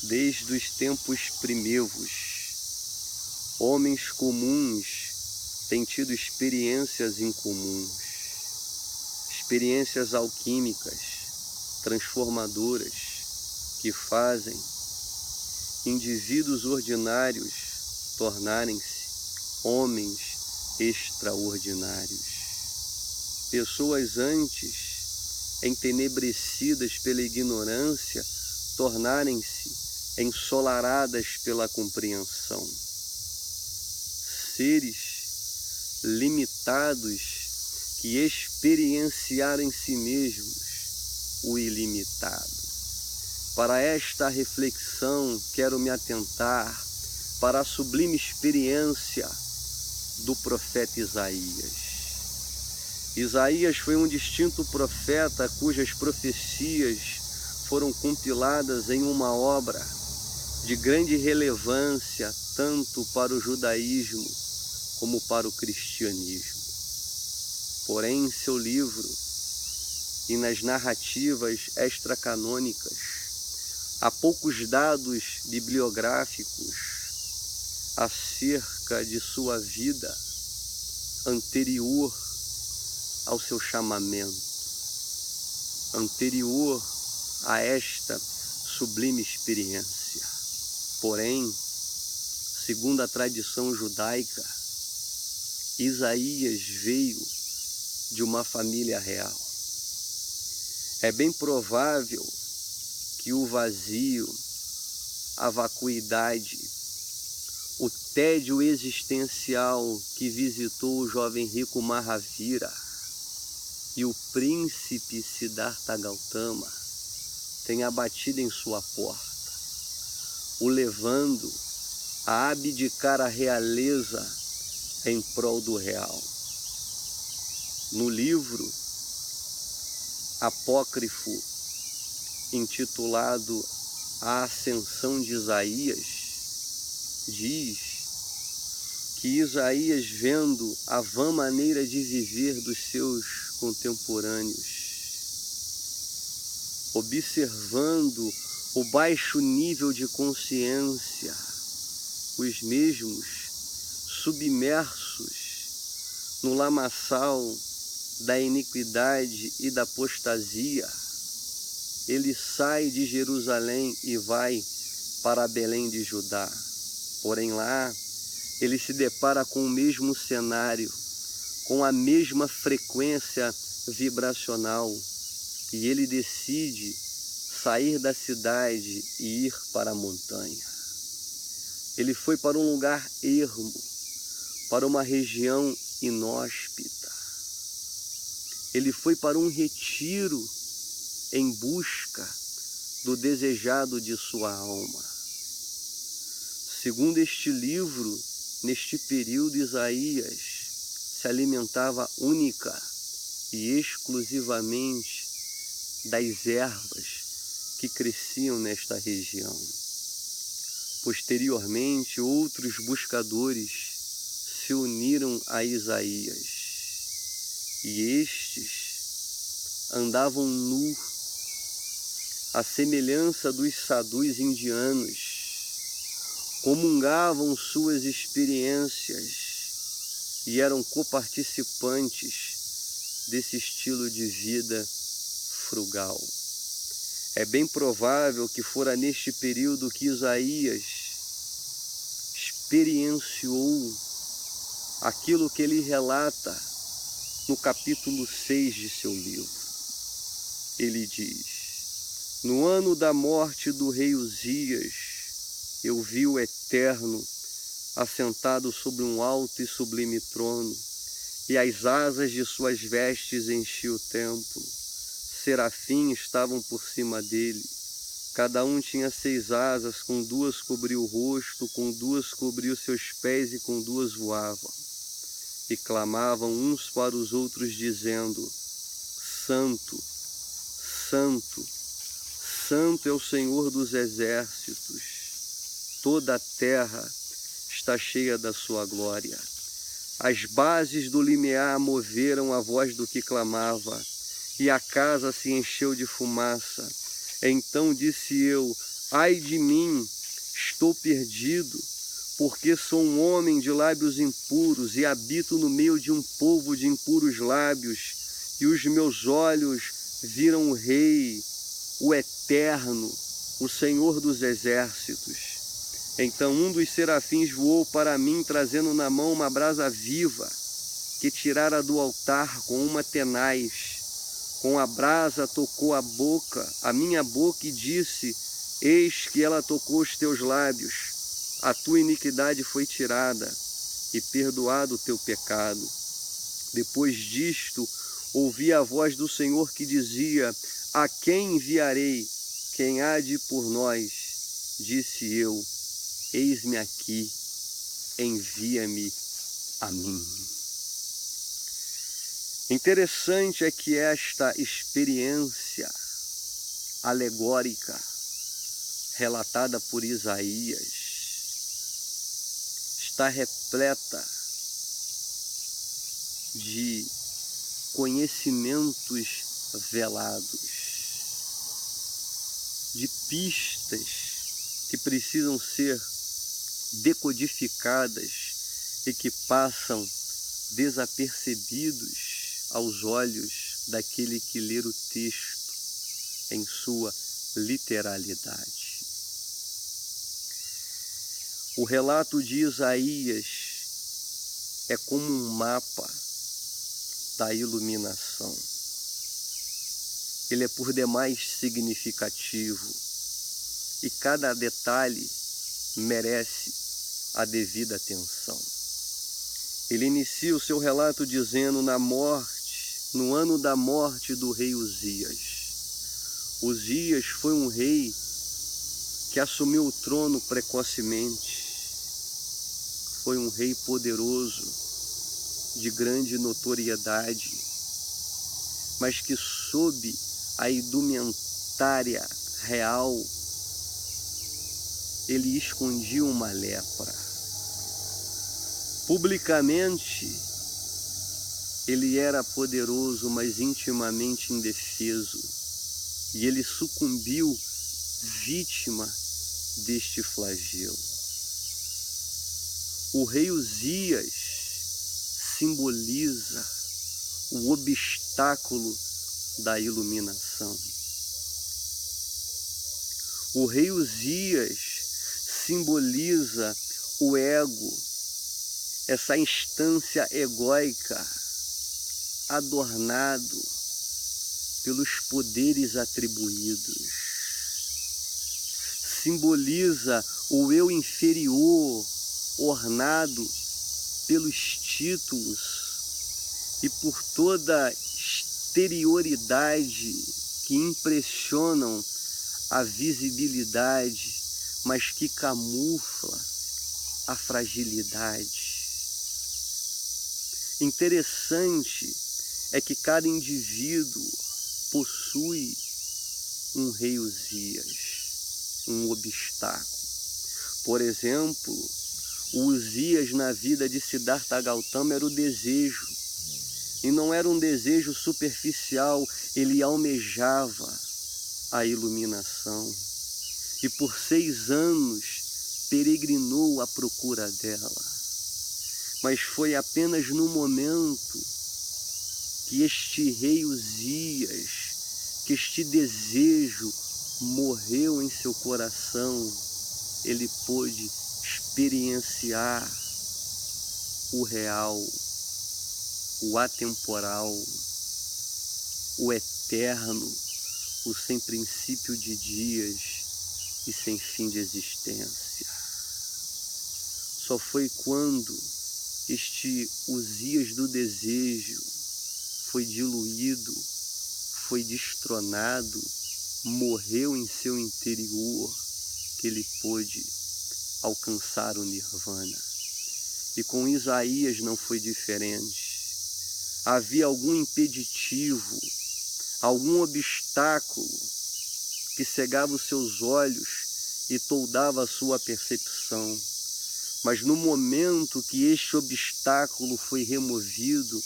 Desde os tempos primevos, homens comuns têm tido experiências incomuns, experiências alquímicas, transformadoras, que fazem indivíduos ordinários tornarem-se homens extraordinários. Pessoas antes entenebrecidas pela ignorância tornarem-se ensolaradas pela compreensão. Seres limitados que experienciaram em si mesmos o ilimitado. Para esta reflexão quero me atentar para a sublime experiência do profeta Isaías. Isaías foi um distinto profeta cujas profecias foram compiladas em uma obra de grande relevância tanto para o judaísmo como para o cristianismo. Porém, em seu livro e nas narrativas extracanônicas, há poucos dados bibliográficos acerca de sua vida anterior ao seu chamamento, anterior a esta sublime experiência. Porém, segundo a tradição judaica, Isaías veio de uma família real. É bem provável que o vazio, a vacuidade, o tédio existencial que visitou o jovem rico Mahavira e o príncipe Siddhartha Gautama tenha batido em sua porta, o levando a abdicar a realeza em prol do real. No livro apócrifo intitulado A Ascensão de Isaías, diz que Isaías, vendo a vã maneira de viver dos seus contemporâneos, observando o baixo nível de consciência, os mesmos submersos no lamaçal da iniquidade e da apostasia, ele sai de Jerusalém e vai para Belém de Judá. Porém lá, ele se depara com o mesmo cenário, com a mesma frequência vibracional, e ele decide sair da cidade e ir para a montanha. Ele foi para um lugar ermo, para uma região inóspita. Ele foi para um retiro em busca do desejado de sua alma. Segundo este livro, neste período, Isaías se alimentava única e exclusivamente das ervas que cresciam nesta região. Posteriormente, outros buscadores se uniram a Isaías, e estes andavam nus, à semelhança dos sadhus indianos, comungavam suas experiências e eram coparticipantes desse estilo de vida frugal. É bem provável que fora neste período que Isaías experienciou aquilo que ele relata no capítulo 6 de seu livro. Ele diz: no ano da morte do rei Uzias, eu vi o Eterno assentado sobre um alto e sublime trono, e as asas de suas vestes enchiam o templo. Serafins estavam por cima dele. Cada um tinha 6 asas, com 2 cobria o rosto, com 2 cobria os seus pés e com 2 voavam. E clamavam uns para os outros, dizendo: Santo, Santo, Santo é o Senhor dos exércitos. Toda a terra está cheia da sua glória. As bases do limiar moveram a voz do que clamava, e a casa se encheu de fumaça. Então disse eu: Ai de mim, estou perdido, porque sou um homem de lábios impuros e habito no meio de um povo de impuros lábios, e os meus olhos viram o Rei, o Eterno, o Senhor dos Exércitos. Então um dos serafins voou para mim, trazendo na mão uma brasa viva, que tirara do altar com uma tenaz. Com a brasa tocou a minha boca, e disse: eis que ela tocou os teus lábios. A tua iniquidade foi tirada, e perdoado o teu pecado. Depois disto, ouvi a voz do Senhor que dizia: a quem enviarei? Quem há de ir por nós? Disse eu: eis-me aqui, envia-me a mim. Interessante é que esta experiência alegórica relatada por Isaías está repleta de conhecimentos velados, de pistas que precisam ser decodificadas e que passam desapercebidos aos olhos daquele que ler o texto em sua literalidade. O relato de Isaías é como um mapa da iluminação. Ele é por demais significativo e cada detalhe merece a devida atenção. Ele inicia o seu relato dizendo: no ano da morte do rei Uzias. Uzias foi um rei que assumiu o trono precocemente. Foi um rei poderoso, de grande notoriedade, mas que sob a indumentária real, ele escondia uma lepra. Publicamente, ele era poderoso, mas intimamente indefeso, e ele sucumbiu vítima deste flagelo. O rei Uzias simboliza o obstáculo da iluminação. O rei Uzias simboliza o ego, essa instância egóica, adornado pelos poderes atribuídos. Simboliza o eu inferior, ornado pelos títulos e por toda exterioridade que impressionam a visibilidade, mas que camufla a fragilidade. Interessante é que cada indivíduo possui um rei Uzias, um obstáculo. Por exemplo, o Uzias na vida de Siddhartha Gautama era o desejo. E não era um desejo superficial, ele almejava a iluminação. E por 6 anos peregrinou à procura dela. Mas foi apenas no momento que este rei Uzias, que este desejo morreu em seu coração, ele pôde experienciar o real, o atemporal, o eterno, o sem princípio de dias e sem fim de existência. Só foi quando este Uzias do desejo foi diluído, foi destronado, morreu em seu interior, que ele pôde alcançar o Nirvana. E com Isaías não foi diferente. Havia algum impeditivo, algum obstáculo que cegava os seus olhos e toldava a sua percepção. Mas no momento que este obstáculo foi removido,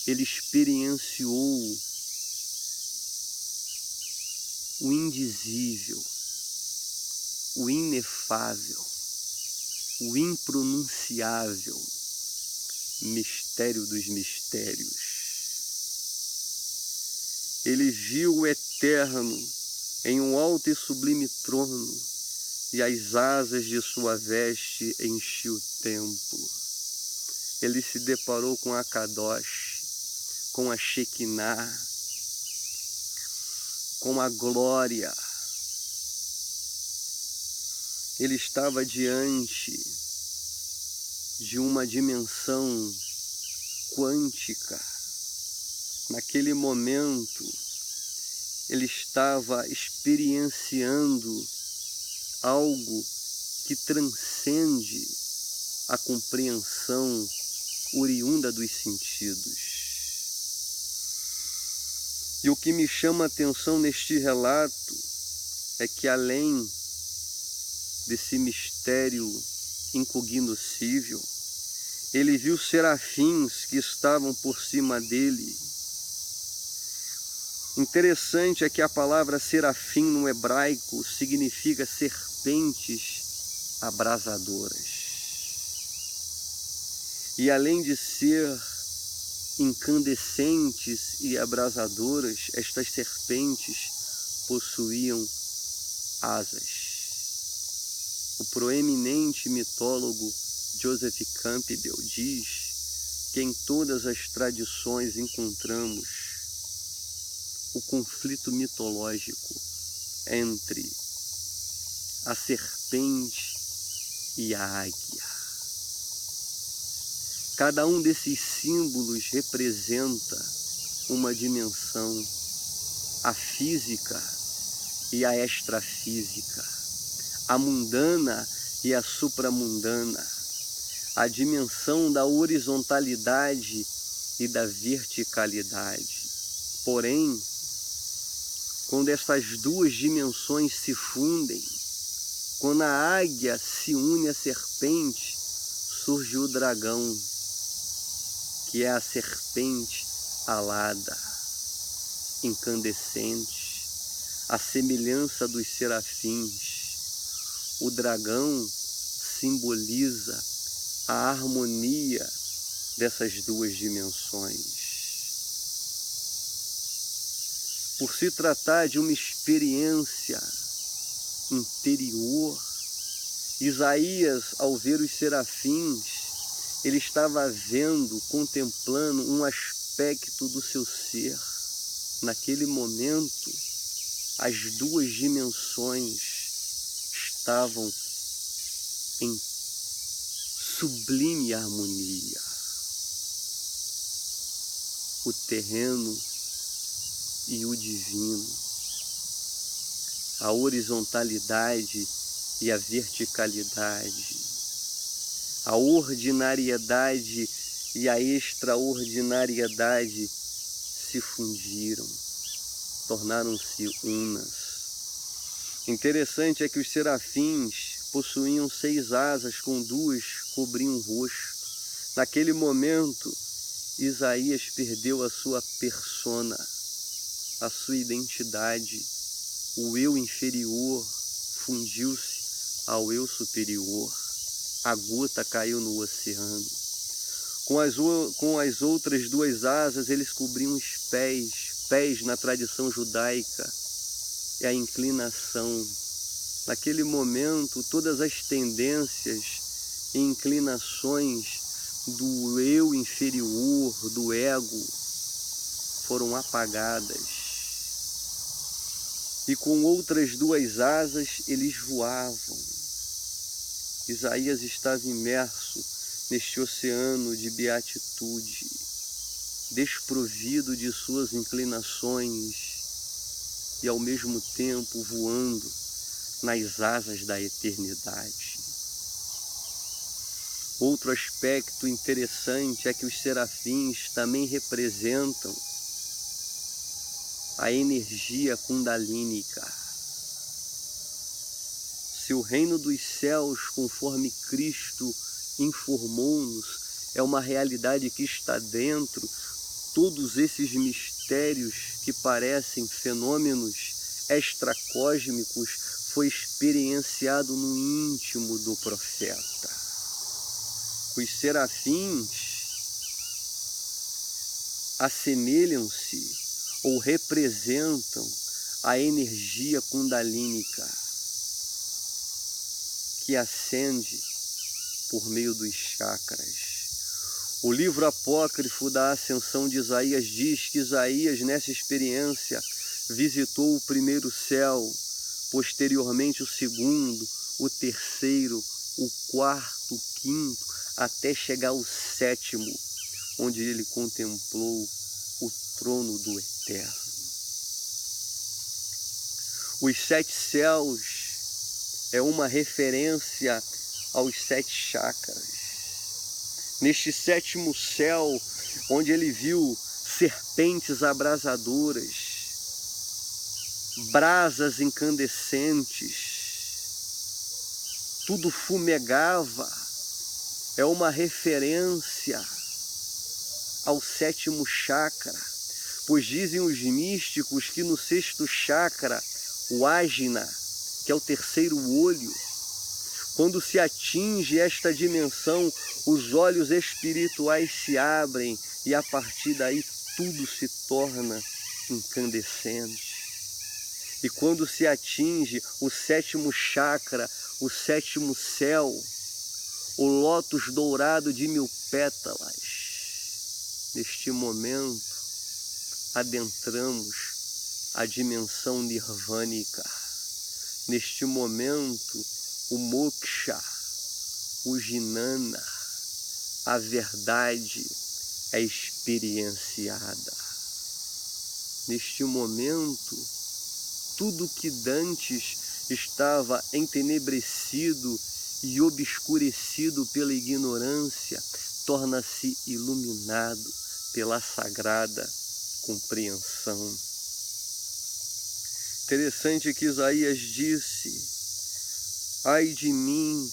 ele experienciou o indizível, o inefável, o impronunciável mistério dos mistérios. Ele viu o eterno em um alto e sublime trono, e as asas de sua veste enchiam o templo. Ele se deparou com a Kadosh, com a Shekinah, com a glória. Ele estava diante de uma dimensão quântica. Naquele momento, ele estava experienciando algo que transcende a compreensão oriunda dos sentidos. E o que me chama a atenção neste relato é que, além desse mistério incognoscível, ele viu serafins que estavam por cima dele. Interessante é que a palavra serafim no hebraico significa serpentes abrasadoras. E além de ser incandescentes e abrasadoras, estas serpentes possuíam asas. O proeminente mitólogo Joseph Campbell diz que em todas as tradições encontramos o conflito mitológico entre a serpente e a águia. Cada um desses símbolos representa uma dimensão, a física e a extrafísica, a mundana e a supramundana, a dimensão da horizontalidade e da verticalidade. Porém, quando essas duas dimensões se fundem, quando a águia se une à serpente, surge o dragão, que é a serpente alada, incandescente, a semelhança dos serafins. O dragão simboliza a harmonia dessas duas dimensões. Por se tratar de uma experiência interior, Isaías, ao ver os serafins, ele estava vendo, contemplando um aspecto do seu ser. Naquele momento, as duas dimensões estavam em sublime harmonia. O terreno e o divino, a horizontalidade e a verticalidade, a ordinariedade e a extraordinariedade se fundiram, tornaram-se unas. Interessante é que os serafins possuíam 6 asas, com 2 cobriam o rosto. Naquele momento, Isaías perdeu a sua persona, a sua identidade. O eu inferior fundiu-se ao eu superior. A gota caiu no oceano. Com as outras 2 asas, eles cobriam os pés. Pés, na tradição judaica, é a inclinação. Naquele momento, todas as tendências e inclinações do eu inferior, do ego, foram apagadas. E com outras 2 asas, eles voavam. Isaías estava imerso neste oceano de beatitude, desprovido de suas inclinações e ao mesmo tempo voando nas asas da eternidade. Outro aspecto interessante é que os serafins também representam a energia kundalínica. Se o reino dos céus, conforme Cristo informou-nos, é uma realidade que está dentro, todos esses mistérios que parecem fenômenos extracósmicos foi experienciado no íntimo do profeta. Os serafins assemelham-se ou representam a energia kundalínica que ascende por meio dos chakras. O livro apócrifo da Ascensão de Isaías diz que Isaías, nessa experiência, visitou o primeiro céu, posteriormente o segundo, o terceiro, o quarto, o quinto, até chegar ao sétimo, onde ele contemplou o trono do Eterno. Os 7 céus é uma referência aos 7 chakras. Neste 7º céu, onde ele viu serpentes abrasadoras, brasas incandescentes, tudo fumegava, é uma referência ao 7º chakra, pois dizem os místicos que no 6º chakra, o Ajna, que é o terceiro olho, quando se atinge esta dimensão, os olhos espirituais se abrem e a partir daí tudo se torna incandescente. E quando se atinge o 7º chakra, o 7º céu, o lótus dourado de 1000 pétalas, neste momento adentramos a dimensão nirvânica. Neste momento, o moksha, o jnana, a verdade é experienciada. Neste momento, tudo que dantes estava entenebrecido e obscurecido pela ignorância torna-se iluminado pela sagrada compreensão. Interessante que Isaías disse: ai de mim,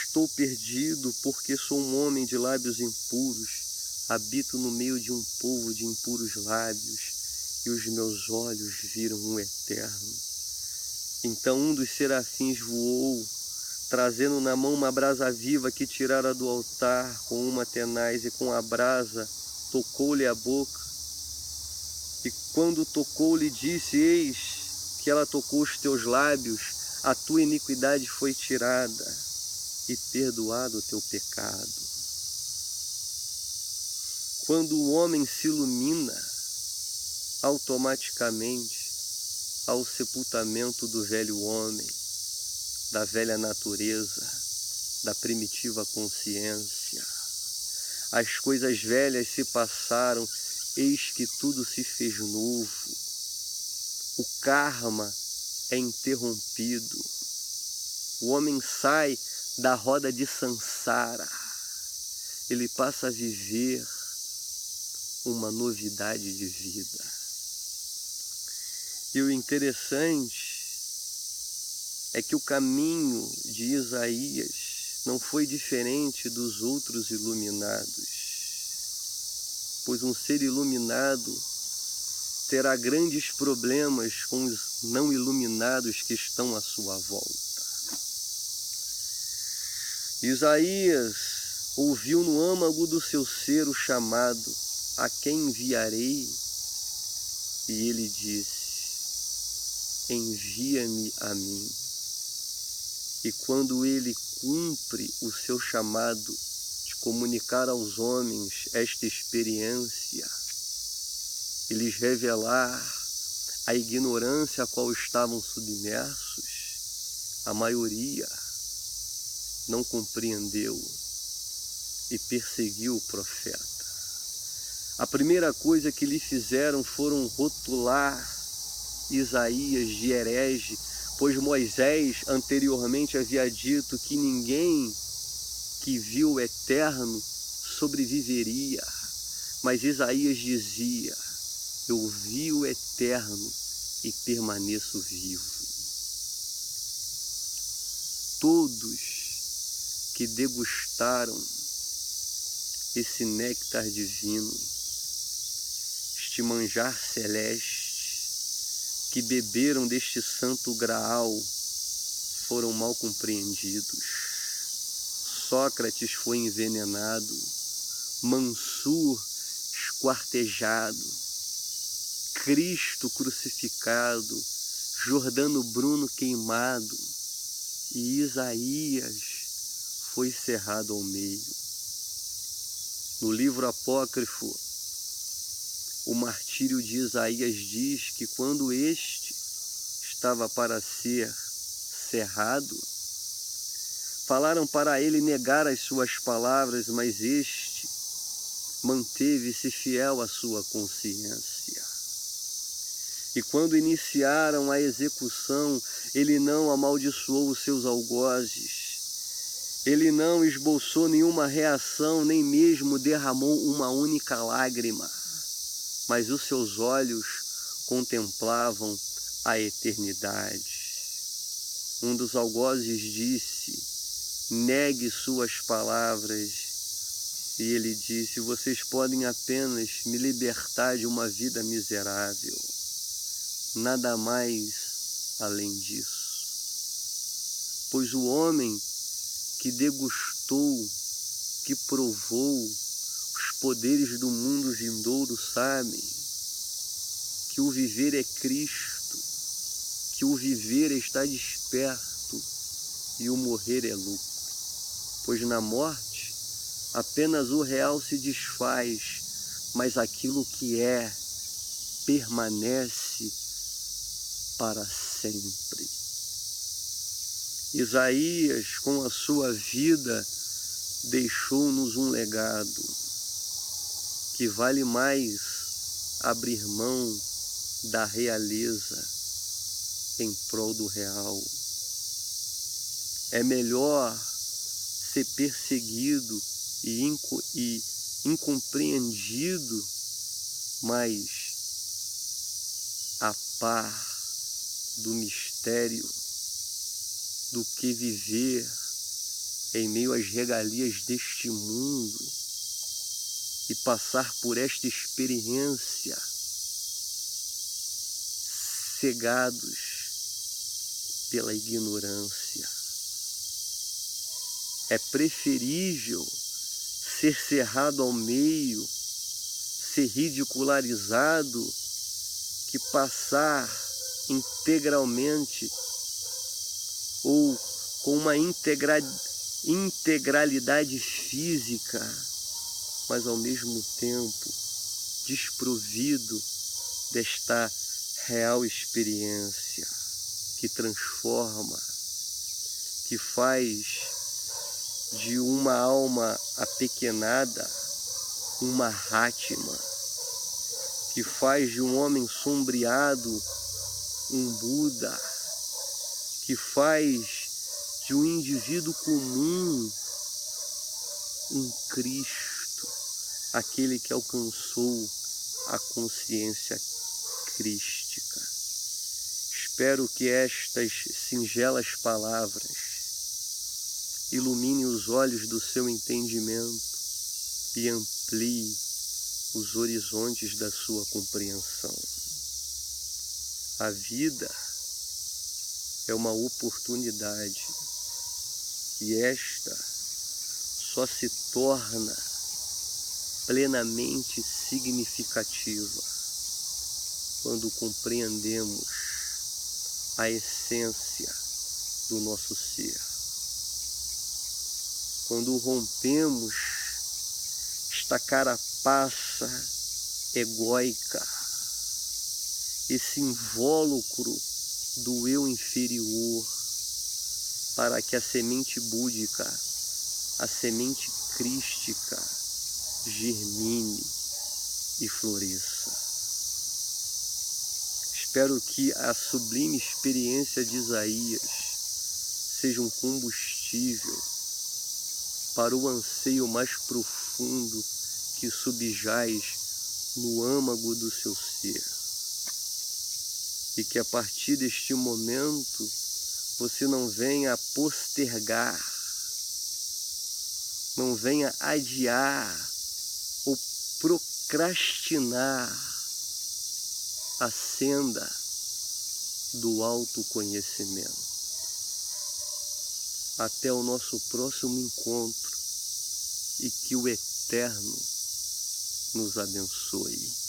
estou perdido, porque sou um homem de lábios impuros, habito no meio de um povo de impuros lábios, e os meus olhos viram o Eterno. Então um dos serafins voou, trazendo na mão uma brasa viva que tirara do altar com uma tenaz, e com a brasa tocou-lhe a boca. E quando tocou-lhe, disse: eis que ela tocou os teus lábios, a tua iniquidade foi tirada e perdoado o teu pecado. Quando o homem se ilumina, automaticamente há o sepultamento do velho homem, da velha natureza, da primitiva consciência. As coisas velhas se passaram, eis que tudo se fez novo. O karma é interrompido. O homem sai da roda de Sansara. Ele passa a viver uma novidade de vida. E o interessante é que o caminho de Isaías não foi diferente dos outros iluminados, pois um ser iluminado terá grandes problemas com os não iluminados que estão à sua volta. Isaías ouviu no âmago do seu ser o chamado: a quem enviarei? E ele disse: envia-me a mim. E quando ele cumpre o seu chamado de comunicar aos homens esta experiência e lhes revelar a ignorância a qual estavam submersos, a maioria não compreendeu e perseguiu o profeta. A primeira coisa que lhe fizeram foram rotular Isaías de herege, pois Moisés anteriormente havia dito que ninguém que viu o Eterno sobreviveria. Mas Isaías dizia: eu vi o Eterno e permaneço vivo. Todos que degustaram esse néctar divino, este manjar celeste, que beberam deste santo graal, foram mal compreendidos. Sócrates foi envenenado, Mansur esquartejado, Cristo crucificado, Jordano Bruno queimado e Isaías foi cerrado ao meio. No livro apócrifo, o martírio de Isaías diz que quando este estava para ser cerrado, falaram para ele negar as suas palavras, mas este manteve-se fiel à sua consciência. E quando iniciaram a execução, ele não amaldiçoou os seus algozes, ele não esboçou nenhuma reação, nem mesmo derramou uma única lágrima, mas os seus olhos contemplavam a eternidade. Um dos algozes disse: negue suas palavras. E ele disse: vocês podem apenas me libertar de uma vida miserável. Nada mais além disso. Pois o homem que degustou, que provou os poderes do mundo vindouro sabe que o viver é Cristo, que o viver é estar desperto e o morrer é lucro. Pois na morte apenas o real se desfaz, mas aquilo que é permanece para sempre. Isaías, com a sua vida, deixou-nos um legado que vale mais abrir mão da realeza em prol do real. É melhor ser perseguido e incompreendido, mas a par do mistério, do que viver em meio às regalias deste mundo e passar por esta experiência cegados pela ignorância. É preferível ser cerrado ao meio, ser ridicularizado, que passar integralmente ou com uma integralidade física, mas ao mesmo tempo desprovido desta real experiência que transforma, que faz de uma alma apequenada um Mahatma, que faz de um homem sombreado um Buda, que faz de um indivíduo comum um Cristo, aquele que alcançou a consciência crística. Espero que estas singelas palavras iluminem os olhos do seu entendimento e amplie os horizontes da sua compreensão. A vida é uma oportunidade e esta só se torna plenamente significativa quando compreendemos a essência do nosso ser. Quando rompemos esta carapaça egóica, esse invólucro do eu inferior, para que a semente búdica, a semente crística, germine e floresça. Espero que a sublime experiência de Isaías seja um combustível para o anseio mais profundo que subjaz no âmago do seu ser. E que a partir deste momento você não venha postergar, não venha adiar ou procrastinar a senda do autoconhecimento. Até o nosso próximo encontro e que o Eterno nos abençoe.